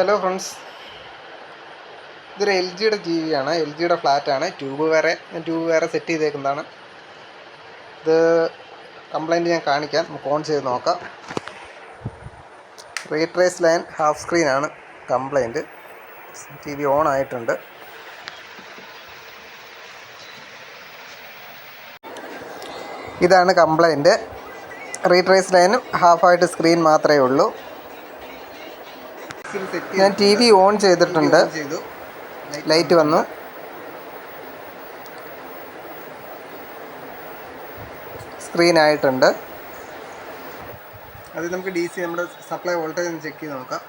Hello friends, ഇതൊരു L ജിയുടെ T വിയാണ്. L ജിയുടെ ഫ്ലാറ്റാണ്. ട്യൂബ് വേറെ സെറ്റ് ചെയ്തേക്കുന്നതാണ്. ഇത് കംപ്ലൈൻറ്റ് ഞാൻ കാണിക്കാം. നമുക്ക് ഓൺ ചെയ്ത് നോക്കാം. റീട്രേസ് ലൈൻ ഹാഫ് സ്ക്രീനാണ് കംപ്ലൈൻറ്റ്. ടി വി ഓൺ ആയിട്ടുണ്ട്. ഇതാണ് കംപ്ലൈൻറ്റ്. റീട്രേസ് ലൈനും ഹാഫായിട്ട് സ്ക്രീൻ മാത്രമേ ഉള്ളൂ. ഞാൻ ടി വി ഓൺ ചെയ്തിട്ടുണ്ട്. ലൈറ്റ് വന്നു. സ്ക്രീൻ ആയിട്ടുണ്ട്. അത് നമുക്ക് DC നമ്മുടെ സപ്ലൈ വോൾട്ടേജ് ഒന്ന് ചെക്ക് ചെയ്ത് നോക്കാം.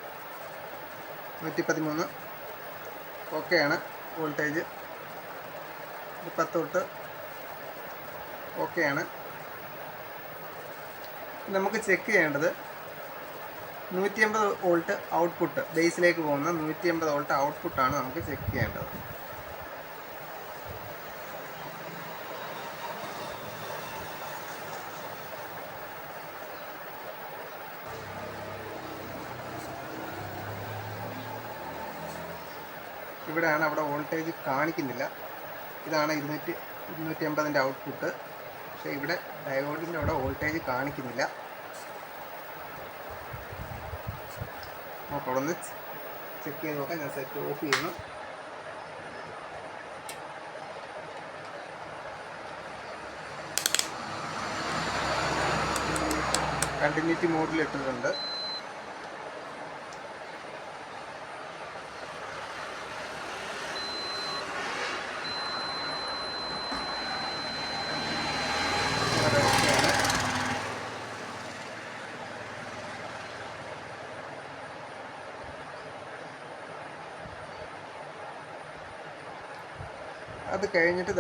113 ഓക്കെയാണ് വോൾട്ടേജ്. 10 തൊട്ട് ഓക്കെയാണ്. നമുക്ക് ചെക്ക് ചെയ്യേണ്ടത് 150 വോൾട്ട് ഔട്ട്പുട്ട്, ബേസിലേക്ക് പോകുന്ന 150 വോൾട്ട് ഔട്ട്പുട്ടാണ് നമുക്ക് ചെക്ക് ചെയ്യേണ്ടത്. ഇവിടെയാണ്, അവിടെ വോൾട്ടേജ് കാണിക്കുന്നില്ല. ഇതാണ് 250ൻ്റെ ഔട്ട്പുട്ട്. പക്ഷേ ഇവിടെ ഡയോഡിൻ്റെ അവിടെ വോൾട്ടേജ് കാണിക്കുന്നില്ല. നമുക്ക് അവിടെ നിന്ന് ചെക്ക് ചെയ്ത് നോക്കാം. ഞാൻ സെറ്റ് ഓഫ് ചെയ്യുന്നു. കണ്ടിന്യൂറ്റി മോഡിൽ ഇട്ടിട്ടുണ്ട്. അത് കഴിഞ്ഞിട്ട്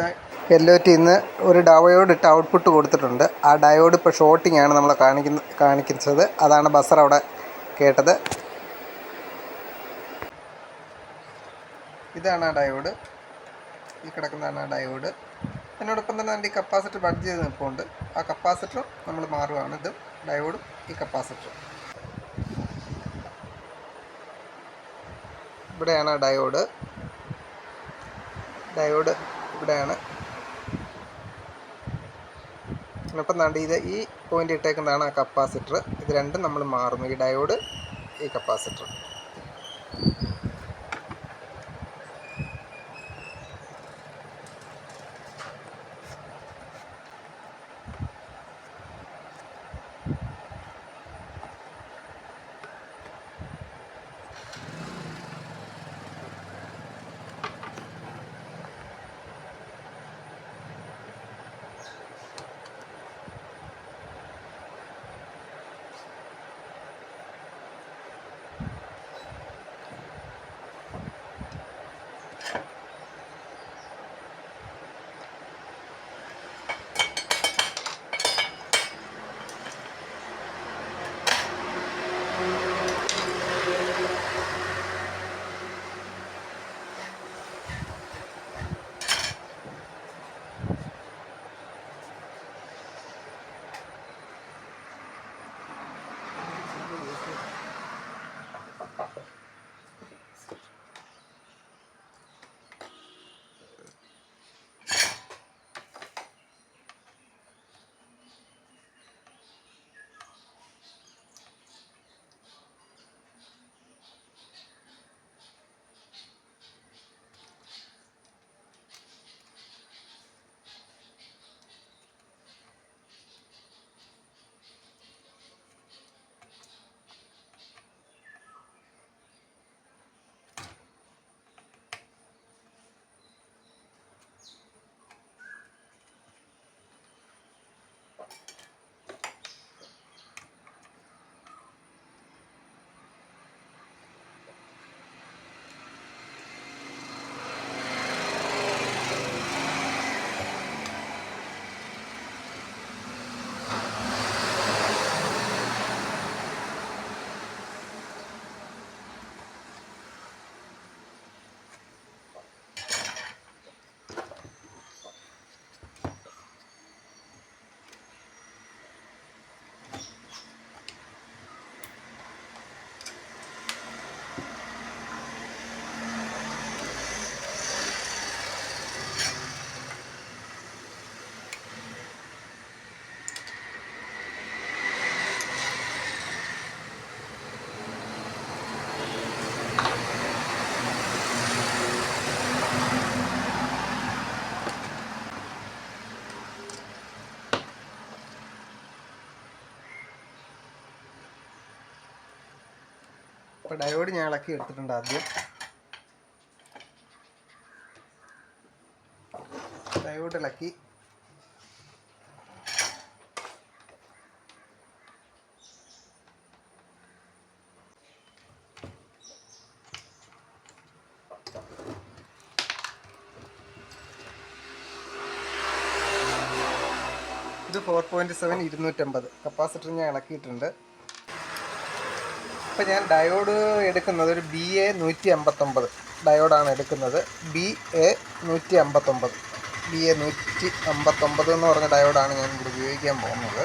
LOTന്ന് ഒരു ഡയോഡ് ഇട്ട് ഔട്ട്പുട്ട് കൊടുത്തിട്ടുണ്ട്. ആ ഡയോഡ് ഇപ്പോൾ ഷോർട്ടിംഗ് ആണ് നമ്മളെ കാണിക്കുന്നത്. അതാണ് ബസർ അവിടെ കേട്ടത്. ഇതാണ് ആ ഡയോഡ്. ഈ കിടക്കുന്നതാണ് ആ ഡയോഡ്. അതിനോടൊപ്പം തന്നെ അതിൻ്റെ ഈ കപ്പാസിറ്റർ ബഡ് ചെയ്ത് നിൽപ്പുണ്ട്. ആ കപ്പാസിറ്ററും നമ്മൾ മാറുകയാണ്. ഇത് ഡയോഡും ഈ കപ്പാസിറ്ററും. ഇവിടെയാണ് ആ ഡയോഡ് ഇവിടെയാണ്. അപ്പം ഇത് ഈ പോയിൻ്റ് ഇട്ടേക്കുന്നതാണ് ആ കപ്പാസിറ്റർ. ഇത് രണ്ടും നമ്മൾ മാറുന്നു, ഈ ഡയോഡ്, ഈ കപ്പാസിറ്റർ. അപ്പോൾ ഡയോഡ് ഞാൻ ഇളക്കി എടുത്തിട്ടുണ്ട് ആദ്യം. ഡയോഡ് ഇളക്കി. ഇത് 4.7 250 കപ്പാസിറ്റർ ഞാൻ ഇളക്കിയിട്ടുണ്ട്. അപ്പോൾ ഞാൻ ഡയോഡ് എടുക്കുന്നത് ഒരു BA 159 ഡയോഡാണ് എടുക്കുന്നത്. BA 159 എന്ന് പറഞ്ഞ ഡയോഡാണ് ഞാൻ ഇവിടെ ഉപയോഗിക്കാൻ പോകുന്നത്.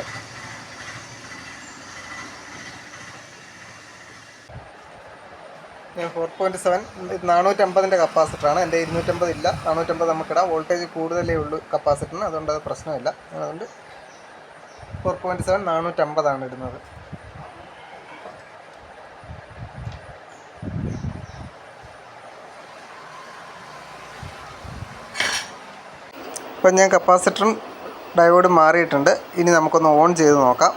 ഞാൻ 4.7 450ൻ്റെ കപ്പാസിറ്ററാണ്. എൻ്റെ 250 ഇല്ല, 450 നമുക്കിടാം. വോൾട്ടേജ് കൂടുതലേ ഉള്ളൂ കപ്പാസിറ്ററിന്, അതുകൊണ്ട് അത് പ്രശ്നമില്ല. അതുകൊണ്ട് 4.7 450 ഇടുന്നത്. ഇപ്പം ഞാൻ കപ്പാസിറ്ററും ഡയോഡും മാറിയിട്ടുണ്ട്. ഇനി നമുക്കൊന്ന് ഓൺ ചെയ്ത് നോക്കാം.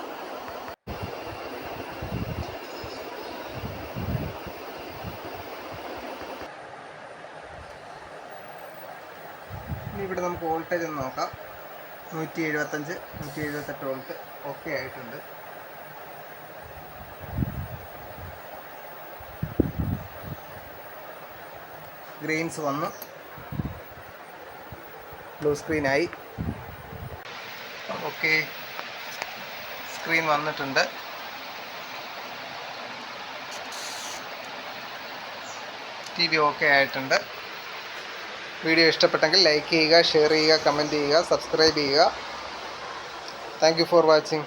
ഇനി ഇവിടെ നമുക്ക് വോൾട്ടേജ് ഒന്ന് നോക്കാം. 175 178 വോൾട്ട് ഓക്കെ ആയിട്ടുണ്ട്. ഗ്രെയിൻസ് വന്നു, ബ്ലൂ സ്ക്രീനായി. ഓക്കെ, സ്ക്രീൻ വന്നിട്ടുണ്ട്. TV ഓക്കെ ആയിട്ടുണ്ട്. വീഡിയോ ഇഷ്ടപ്പെട്ടെങ്കിൽ ലൈക്ക് ചെയ്യുക, ഷെയർ ചെയ്യുക, കമൻറ്റ് ചെയ്യുക, സബ്സ്ക്രൈബ് ചെയ്യുക. Thank you for watching.